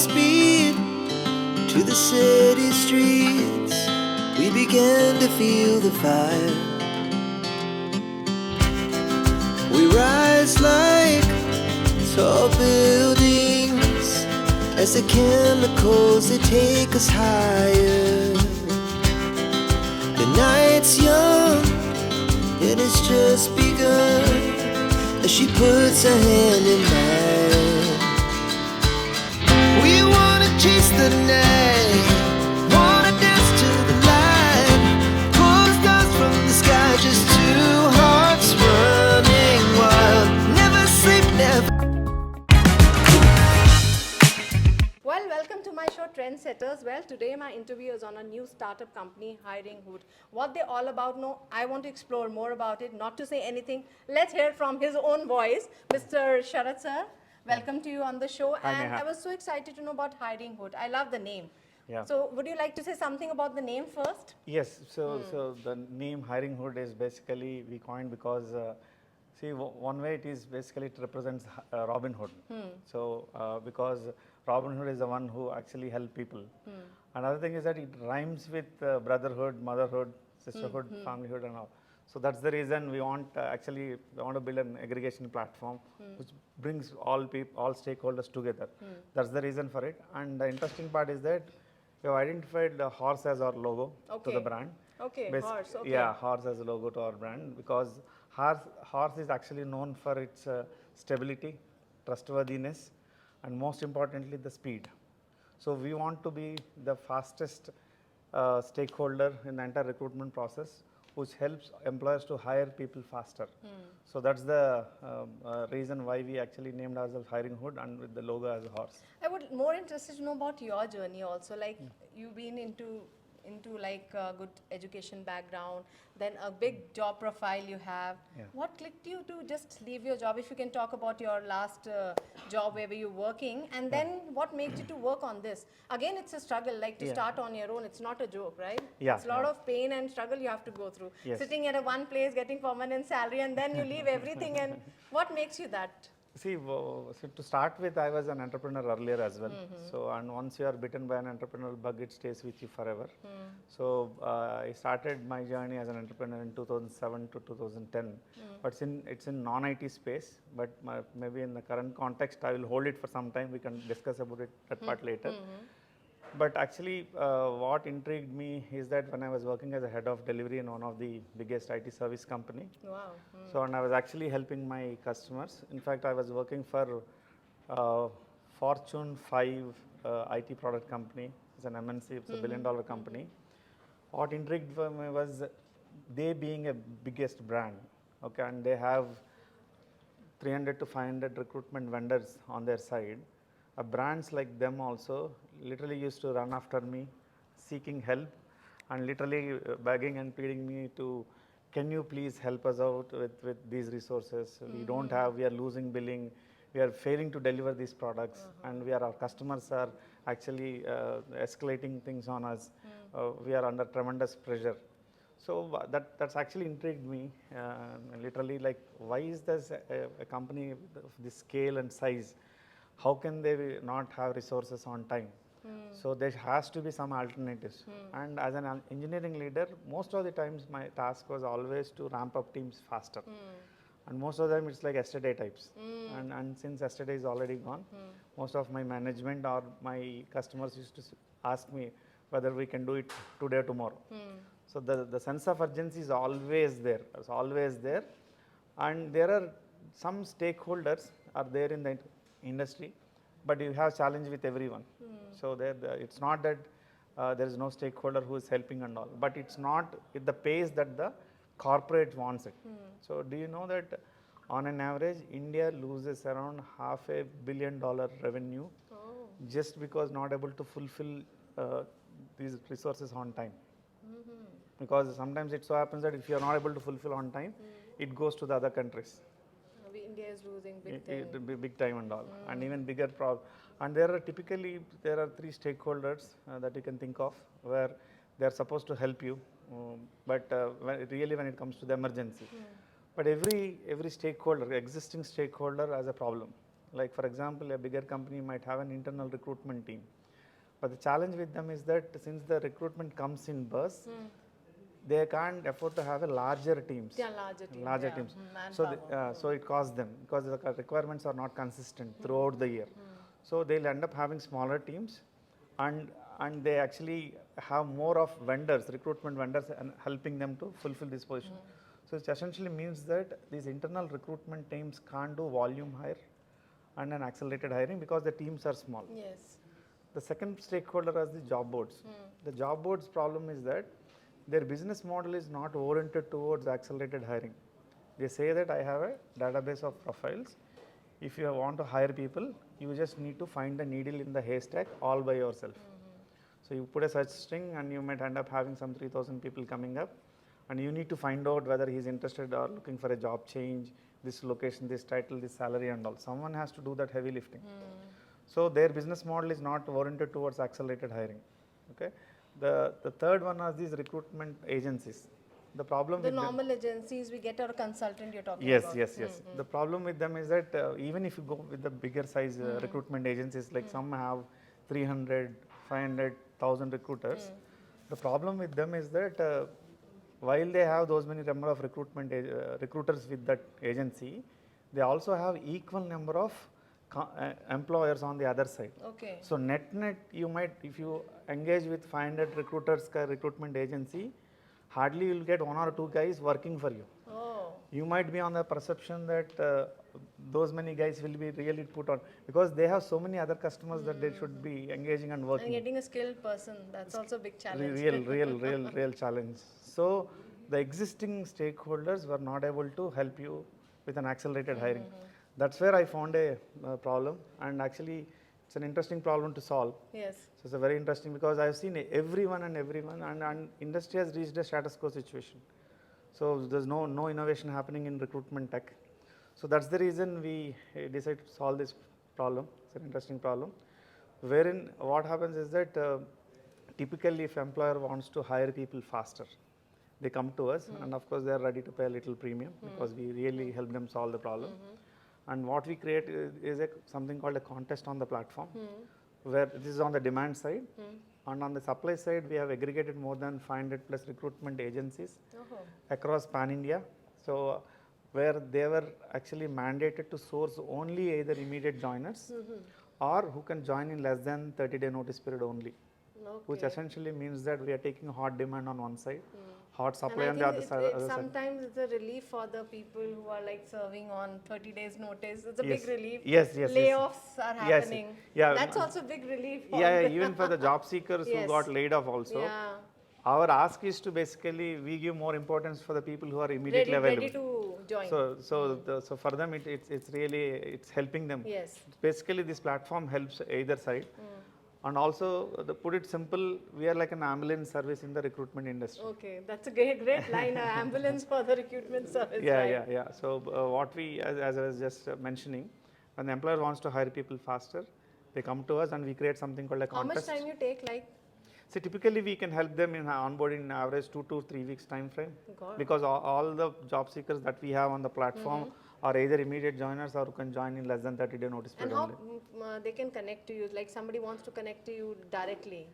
speed to the city streets. We began to feel the fire. We rise like tall buildings as the chemicals they take us higher. The night's young and it's just begun as she puts her hand in mine. We wanna chase the night, wanna dance to the light, pull the stars from the sky, just two hearts running wild. Never sleep, never. Well, welcome to my show Trendsetters. Well, today my interview is on a new startup company, Hiring Hood. What they're all about, no, I want to explore more about it. Not to say anything, let's hear from his own voice, Mr. Sarath sir. Welcome to you on the show. Hi, And Neha. I was so excited to know about Hiring Hood. I love the name. Yeah. So, would you like to say something about the name first? Yes, so the name Hiring Hood is basically we coined because one way it is basically it represents Robin Hood. So because Robin Hood is the one who actually help people. Another thing is that it rhymes with brotherhood, motherhood, sisterhood, familyhood, and all. So that's the reason we want we want to build an aggregation platform which brings all stakeholders together. That's the reason for it. And the interesting part is that we have identified the horse as our logo to the Okay. brand. Okay, horse, okay. Yeah, horse as a logo to our brand because horse is actually known for its stability, trustworthiness, and most importantly, the speed. So we want to be the fastest stakeholder in the entire recruitment process, which helps employers to hire people faster. So that's the reason why we actually named ourselves Hiring Hood and with the logo as a horse. I would more interested to know about your journey also. Like you've been into like a good education background, then a big job profile you have. Yeah. What clicked you to just leave your job? If you can talk about your last job where were you working, and then what made you to work on this? Again, it's a struggle. Like to Yeah. start on your own, it's not a joke, right? Yeah, It's a lot yeah. of pain and struggle you have to go through. Yes. Sitting at a one place, getting permanent salary, and then you leave everything. And what makes you that? See, so to start with, I was an entrepreneur earlier as well. So, and once you are bitten by an entrepreneurial bug, it stays with you forever. So, I started my journey as an entrepreneur in 2007 to 2010. But it's in non-IT space. But maybe in the current context, I will hold it for some time. We can discuss about it that part later. But actually, what intrigued me is that when I was working as a head of delivery in one of the biggest IT service company, Wow. so and I was actually helping my customers. In fact, I was working for Fortune 5 IT product company. It's an MNC, it's a billion-dollar company. What intrigued me was they being a biggest brand, okay, and they have 300 to 500 recruitment vendors on their side. Brands like them also literally used to run after me, seeking help, and literally begging and pleading me to, can you please help us out with these resources? We don't have, we are losing billing, we are failing to deliver these products, and our customers are actually escalating things on us. We are under tremendous pressure. So that's actually intrigued me. Literally, like, why is this a company of this scale and size? How can they not have resources on time? So there has to be some alternatives. And as an engineering leader, most of the times my task was always to ramp up teams faster. And most of them it's like yesterday types. And since yesterday is already gone, most of my management or my customers used to ask me whether we can do it today or tomorrow. So the sense of urgency is always there. It's always there. And there are some stakeholders are there in the industry, but you have challenge with everyone. So it's not that there is no stakeholder who is helping and all, but it's not at the pace that the corporate wants it. So do you know that on an average, India loses around $500 million revenue just because not able to fulfill these resources on time. Because sometimes it so happens that if you are not able to fulfill on time, it goes to the other countries. India is losing big time. Big time and all, and even bigger problem. And there are three stakeholders that you can think of where they are supposed to help you, but when it comes to the emergency. But every stakeholder, existing stakeholder, has a problem. Like for example, a bigger company might have an internal recruitment team. But the challenge with them is that since the recruitment comes in bursts, they can't afford to have a larger teams. Yeah, larger teams. Larger yeah. teams. Manpower. So it costs them because the requirements are not consistent throughout the year. So they'll end up having smaller teams, and they actually have more of vendors, recruitment vendors, and helping them to fulfill this position. So it essentially means that these internal recruitment teams can't do volume hire and an accelerated hiring because the teams are small. Yes. The second stakeholder is the job boards. The job boards problem is that their business model is not oriented towards accelerated hiring. They say that I have a database of profiles. If you want to hire people, you just need to find the needle in the haystack all by yourself. So you put a search string and you might end up having some 3,000 people coming up, and you need to find out whether he's interested or looking for a job change, this location, this title, this salary and all. Someone has to do that heavy lifting. So their business model is not oriented towards accelerated hiring. Okay. The third one are these recruitment agencies. The problem The with normal agencies, we get our consultant you're talking yes, about. yes, yes. The problem with them is that even if you go with the bigger size recruitment agencies, like some have 300, 500, 1,000 recruiters. The problem with them is that while they have those many number of recruiters with that agency, they also have equal number of employers on the other side. Okay. So net, you might, if you engage with 500 recruiters recruitment agency, hardly you will get one or two guys working for you. Oh. You might be on the perception that those many guys will be really put on because they have so many other customers that they should be engaging and working. And getting a skilled person, that's also a big challenge. Real challenge. So the existing stakeholders were not able to help you with an accelerated hiring. That's where I found a problem, and actually it's an interesting problem to solve. Yes. So it's a very interesting because I've seen everyone and industry has reached a status quo situation. So there's no innovation happening in recruitment tech. So that's the reason we decided to solve this problem. It's an interesting problem. Wherein what happens is that typically if employer wants to hire people faster, they come to us and of course they are ready to pay a little premium because we really help them solve the problem. And what we create is something called a contest on the platform, where this is on the demand side. And on the supply side, we have aggregated more than 500 plus recruitment agencies across Pan India. So where they were actually mandated to source only either immediate joiners or who can join in less than 30-day notice period only. Which essentially means that we are taking hot demand on one side, hot supply on the other side. Sometimes it's a relief for the people who are like serving on 30 days notice. It's a big relief. Yes. Layoffs are happening. Yeah. That's also a big relief. Even for the job seekers who got laid off also. Yeah. Our ask is to basically, we give more importance for the people who are immediately available. Ready to join. So for them, it's really helping them. Yes. Basically, this platform helps either side. And also, to put it simple, we are like an ambulance service in the recruitment industry. Okay, that's a great line, an ambulance for the recruitment service. Yeah. So what we, as I was just mentioning, when the employer wants to hire people faster, they come to us and we create something called a contest. How much time you take, like? So typically we can help them in onboarding in average 2 to 3 weeks time frame, because all the job seekers that we have on the platform are either immediate joiners or can join in less than 30-day notice period. And how they can connect to you? Like somebody wants to connect to you directly.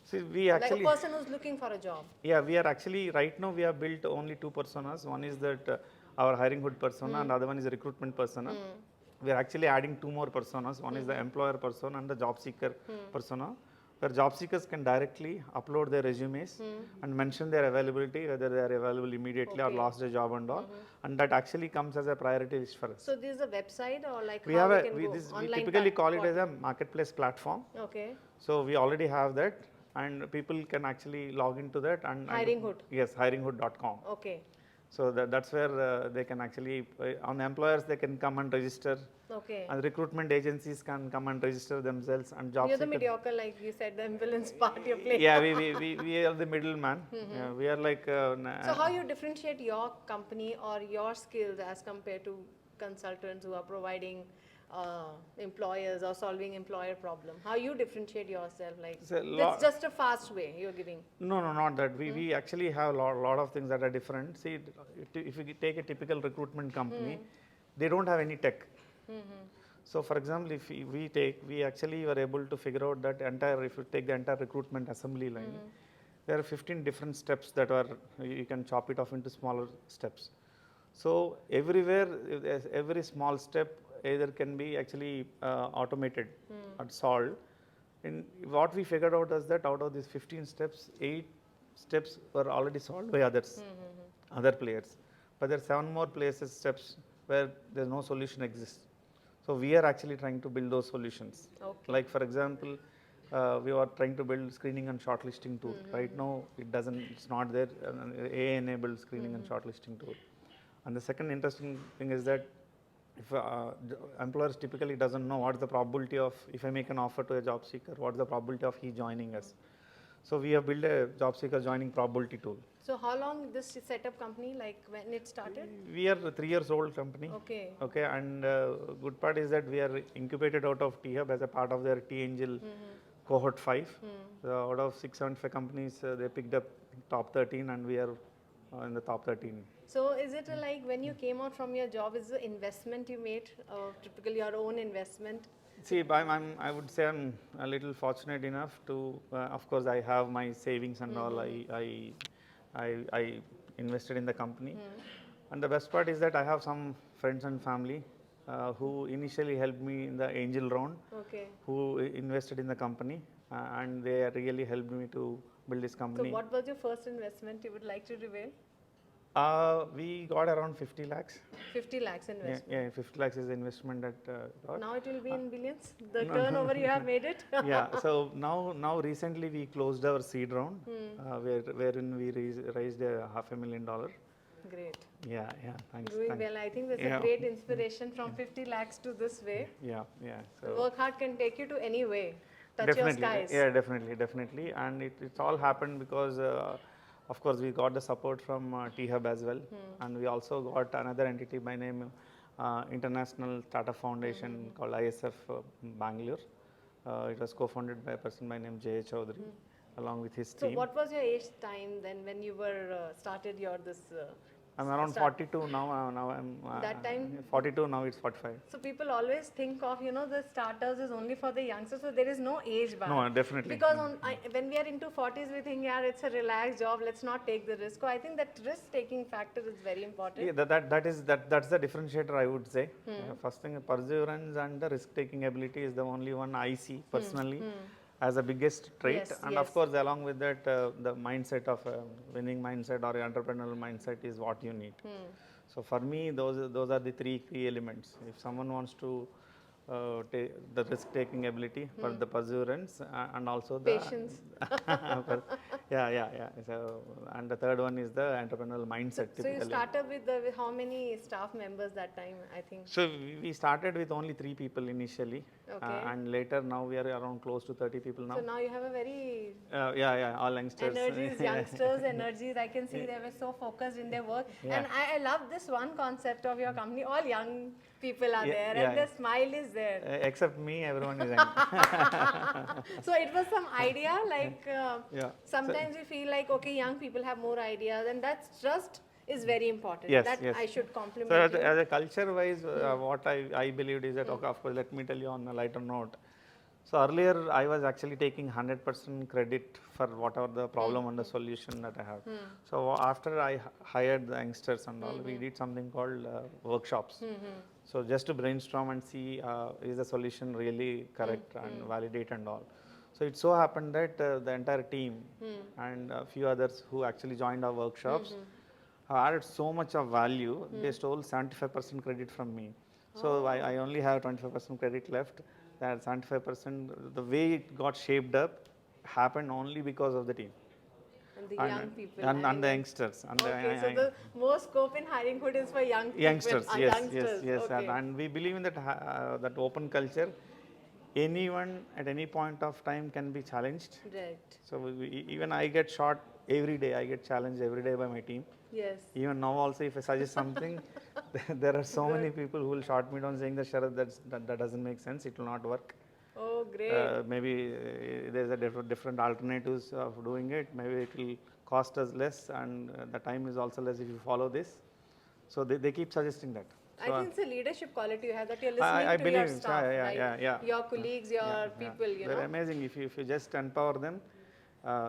See, we actually, like a person who's looking for a job. Yeah, we are actually right now we have built only two personas. One is that our hiring hood persona, and the other one is a recruitment persona. We are actually adding two more personas. One is the employer persona and the job seeker persona, where job seekers can directly upload their resumes and mention their availability, whether they are available immediately or lost their job and all, and that actually comes as a priority list for us. So this is a website or like we how have we typically call it as a marketplace platform. Okay. So we already have that, and people can actually log into that and Hiring Hood. Yes, hiringhood.com. Okay. So that's where they can actually, on employers they can come and register. Okay. And recruitment agencies can come and register themselves, and job You're the mediocre, like you said, the ambulance part you're playing. Yeah, we are the middleman. Yeah, we are like. So how you differentiate your company or your skills as compared to consultants who are providing employers or solving employer problem? How you differentiate yourself? Like it's just a fast way you're giving. No, not that. We actually have a lot of things that are different. See, if you take a typical recruitment company, they don't have any tech. So for example, if we actually were able to figure out that entire, if you take the entire recruitment assembly line, there are 15 different steps that are, you can chop it off into smaller steps. So everywhere, every small step either can be actually automated or solved. And what we figured out is that out of these 15 steps, 8 steps were already solved by others, other players. But there are 7 more places, steps where there's no solution exists. So we are actually trying to build those solutions. Okay. Like for example, we are trying to build screening and shortlisting tool. Right now, it's not there, AI-enabled screening and shortlisting tool. And the second interesting thing is that if employers typically doesn't know what is the probability of, if I make an offer to a job seeker, what is the probability of he joining us. So we have built a job seeker joining probability tool. So how long this setup company, like when it started? We are a 3 years old company. Okay. Okay, and good part is that we are incubated out of T-Hub as a part of their T-Angel cohort 5. So out of 675 companies, they picked up top 13 and we are in the top 13. So is it like when you came out from your job, is the investment you made, typically your own investment? See, I would say I'm a little fortunate enough to, of course, I have my savings and all. I invested in the company, and the best part is that I have some friends and family who initially helped me in the angel round, Okay. who invested in the company, and they really helped me to build this company. So what was your first investment you would like to reveal? We got around 50 lakhs. 50 lakhs investment. Yeah, 50 lakhs is the investment that got. Now it will be in billions? The turnover you have made it? Yeah, so now recently we closed our seed round, wherein we raised a $500,000. Great. Yeah, thanks. Doing well. I think there's a great inspiration from 50 lakhs to this way. Yeah. So Work hard can take you to any way. Touch your skies. Yeah, definitely. And it's all happened because, of course, we got the support from T-Hub as well. And we also got another entity by name International Startup Foundation called ISF Bangalore. It was co-founded by a person by name Jay Chaudhary along with his So team. what was your age time then when you were started your this? I'm around 42 now. Now I'm That time? 42. Now it's 45. So people always think of the starters is only for the youngsters. So there is no age bar. No, definitely. Because when we are into 40s, we think it's a relaxed job. Let's not take the risk. So I think that risk-taking factor is very important. Yeah, that's the differentiator, I would say. First thing, perseverance and the risk-taking ability is the only one I see personally as the biggest trait. Yes, and of course, along with that, the mindset of winning mindset or entrepreneurial mindset is what you need. So for me, those are the 3 key elements. If someone wants to take the risk-taking ability, but the perseverance and also the Patience. yeah. So, and the third one is the entrepreneurial mindset. So you started with how many staff members that time, I think? So we started with only 3 people initially, Okay. and later now we are around close to 30 people now. So now you have a very All youngsters. energies, youngsters, energies. I can see they were so focused in their work. And I love this one concept of your company. All young people are there and their smile is there. Except me, everyone is angry. So it was some idea like sometimes we feel like, okay, young people have more ideas and that's just is very important. Yes, that yes. I should compliment So you. as a culture wise, what I believed is that, okay, of course, let me tell you on a lighter note. So earlier I was actually taking 100% credit for whatever the problem and the solution that I have. So after I hired the youngsters and all, we did something called workshops. So just to brainstorm and see is the solution really correct and validate and all. So it so happened that the entire team and a few others who actually joined our workshops have added so much of value. They stole 75% credit from me. So I only have 25% credit left. That 75%, the way it got shaped up happened only because of the team. And the young people. And the youngsters. And okay, so the more scope in hiring hood is for young people. Youngsters, yes. Okay. And we believe in that, that open culture. Anyone at any point of time can be challenged. Right. So even I get shot every day. I get challenged every day by my team. Yes. Even now also, if I suggest something, there are so many people who will shot me down saying that Sarath, that doesn't make sense. It will not work. Oh, great. Maybe there's a different alternatives of doing it. Maybe it will cost us less, and the time is also less if you follow this. So they keep suggesting that. I think it's a leadership quality you have, that you're I listening to believe your so. staff, Yeah, right? yeah, yeah. Your colleagues, your people, you They're know. amazing. If you just empower them,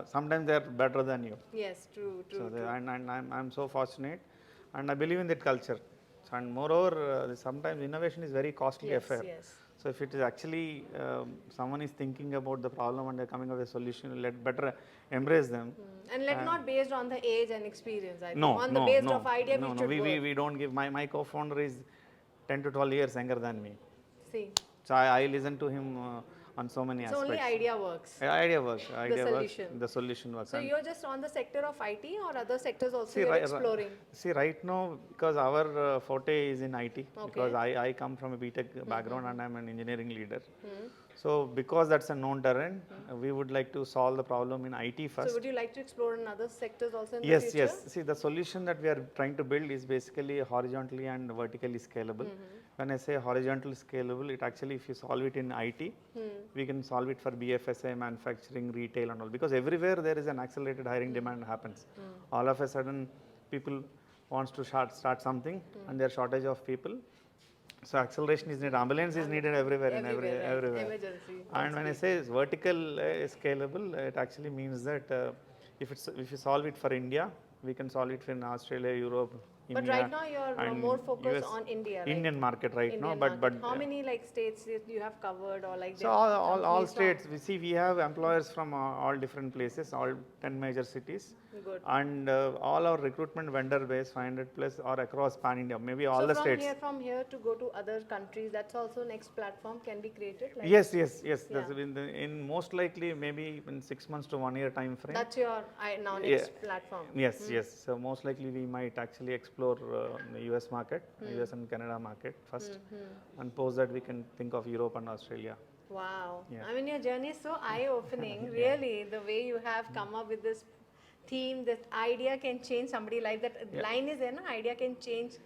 sometimes they're better than you. Yes, true, So true, true. and I'm so fortunate, and I believe in that culture. So, and moreover, sometimes innovation is very costly Yes, affair. yes. So if it is actually someone is thinking about the problem and they're coming up with a solution, let better embrace them. And let not based on the age and experience, I think. No, On the no, based of no, idea, no, we no. should work. We don't give. My co-founder is 10 to 12 years younger than me. See, So I listen to him on so many so only aspects. idea works. Idea works. Idea works. solution. The solution works. So And you're just on the sector of IT or other sectors also see, you're right, exploring? see, right now, because our forte is in IT, because Okay. I come from a BTech background and I'm an engineering leader. So because that's a known terrain, we would like to solve the problem in IT first. So would you like to explore in other sectors also in the Yes, future? yes. See, the solution that we are trying to build is basically horizontally and vertically scalable. When I say horizontal scalable, it actually, if you solve it in IT, we can solve it for BFSI, manufacturing, retail and all. Because everywhere there is an accelerated hiring demand happens. All of a sudden, people wants to start something and there are shortage of people. So acceleration is needed, ambulance is needed everywhere, in Everywhere, right. everywhere. Emergency. And when I say it's vertical scalable, it actually means that if you solve it for India, we can solve it in Australia, Europe, But India, right now you're and more focused US, on India, right? Indian market right now. Indian But market. How many like states you have covered, or like so the all companies from- states, we have employers from all different places, all 10 major cities. Good. And all our recruitment vendor base, 500 plus, are across pan India, maybe all So the states. from here to go to other countries, that's also next platform can be created. Like Yes, yes, yes. Yeah. That's in most likely maybe in 6 months to 1 year time frame. That's your now next platform. Yes, yes. So most likely we might actually explore the US market, US and Canada market first, and post that we can think of Europe and Australia. Wow. Yeah. I mean, your journey is so eye-opening. Really, the way you have come up with this theme, that idea can change somebody's life. That line is there, no? Idea can change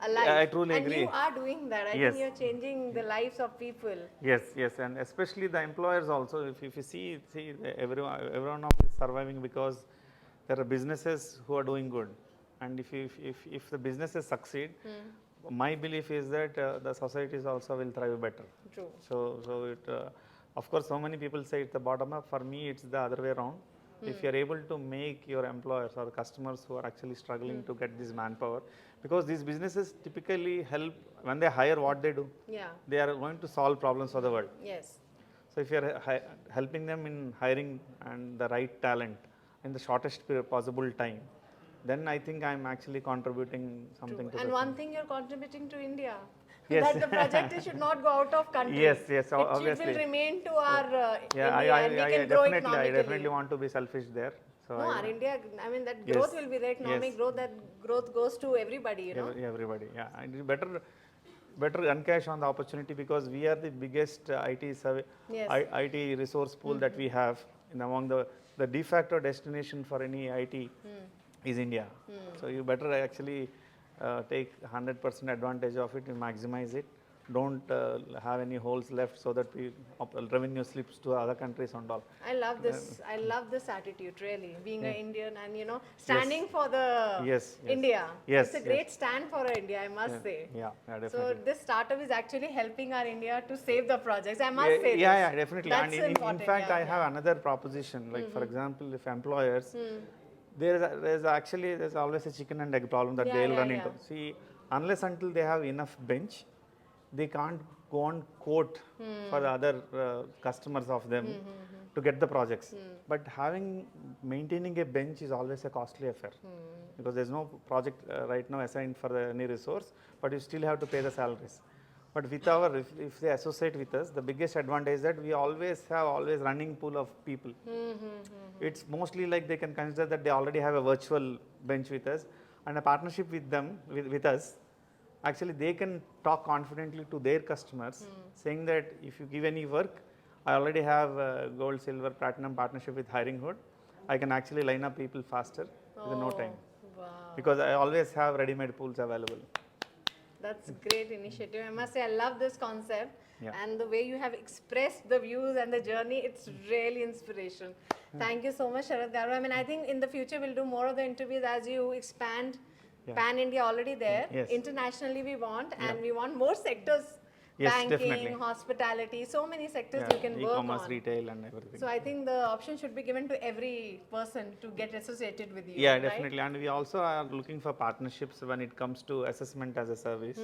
a life. I truly and agree. you are doing that. I Yes. think you're changing the lives of people. Yes, yes, and especially the employers also. If you see everyone now is surviving because there are businesses who are doing good, and if the businesses succeed, my belief is that the societies also will thrive better. True. So it, of course, so many people say it's the bottom up. For me, it's the other way around. If you are able to make your employers or customers who are actually struggling to get this manpower, because these businesses typically help when they hire, what they do, Yeah. they are going to solve problems for the world. Yes. So if you are helping them in hiring and the right talent in the shortest possible time, then I think I'm actually contributing something to And the one thing you're contributing to India. Yes. That the project should not go out of country. Yes, yes, It obviously. will remain to our Yeah, India, and we can grow definitely, I economically. definitely want to be selfish there. So No, our India, I mean, that growth Yes, will be the economic yes. growth, that growth goes to everybody, you know. Everybody, yeah, and it's better encash on the opportunity, because we are the biggest Yes. IT resource pool that we have in among the de facto destination for any IT is India. So you better actually take 100% advantage of it and maximize it. Don't have any holes left so that revenue slips to other countries and all. I love this. I love this attitude, really. Being an Indian and, you know, standing for the Yes, yes. India. Yes, It's a yes. great stand for India, I must say. Yeah, So definitely. this startup is actually helping our India to save the projects. I must say Yeah, this. definitely. That's And in important, fact, yeah, I have another proposition. Like for example, if employers, there's always a chicken and egg problem that Yeah, they'll yeah, run yeah. into. See, unless until they have enough bench, they can't go on quote for the other customers of them to get the projects. But maintaining a bench is always a costly affair, because there's no project right now assigned for any resource, but you still have to pay the salaries. But with if they associate with us, the biggest advantage is that we always running pool of people. It's mostly like they can consider that they already have a virtual bench with us, and a partnership with them, with us. Actually, they can talk confidently to their customers, saying that if you give any work, I already have a gold, silver, platinum partnership with Hiring Hood. I can actually line up people faster within no time, Wow. because I always have ready-made pools available. That's great initiative. I must say, I love this concept. Yeah. And the way you have expressed the views and the journey, it's really inspiration. Thank you so much, Sarath Garu. I mean, I think in the future we'll do more of the interviews as you expand Yeah. Pan India already there. Yes. Internationally we want, and Yeah. we want more sectors. Yes, Banking, definitely. hospitality, so many sectors Yeah, you can work e-commerce, on. retail, and everything. So I think the option should be given to every person to get associated with you. Yeah, right? definitely. And we also are looking for partnerships when it comes to assessment as a service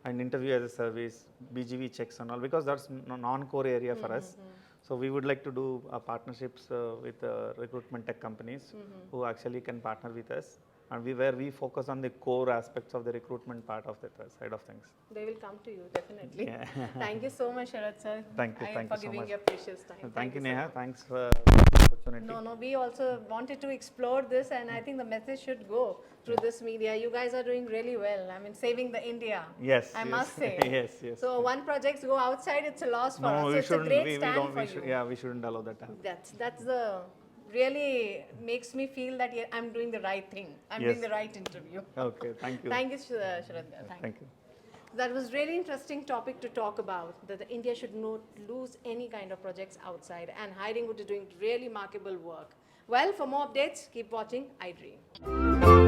and interview as a service, BGV checks and all, because that's non-core area for us. So we would like to do partnerships with recruitment tech companies who actually can partner with us, and where we focus on the core aspects of the recruitment part of the side of things. They will come to you definitely. Yeah. Thank you so much, Sarath sir. Thank you for so giving much. your precious time. Thank you, so Neha. much. Thanks for the opportunity. No, we also wanted to explore this, and I think the message should go through this media. You guys are doing really well. I mean, saving the India. Yes, I yes. must say. Yes, yes. So one projects go outside, it's a loss for us. No, So we it's a shouldn't. great We stand don't. for We you. should, yeah, we shouldn't allow that. That's the really makes me feel that yeah, I'm doing the right thing. I'm Yes. doing the right interview. Okay, thank you. Thank you, Sarath. Thank you. That was really interesting topic to talk about, that India should not lose any kind of projects outside, and Hiring Wood is doing really remarkable work. Well, for more updates, keep watching iDream.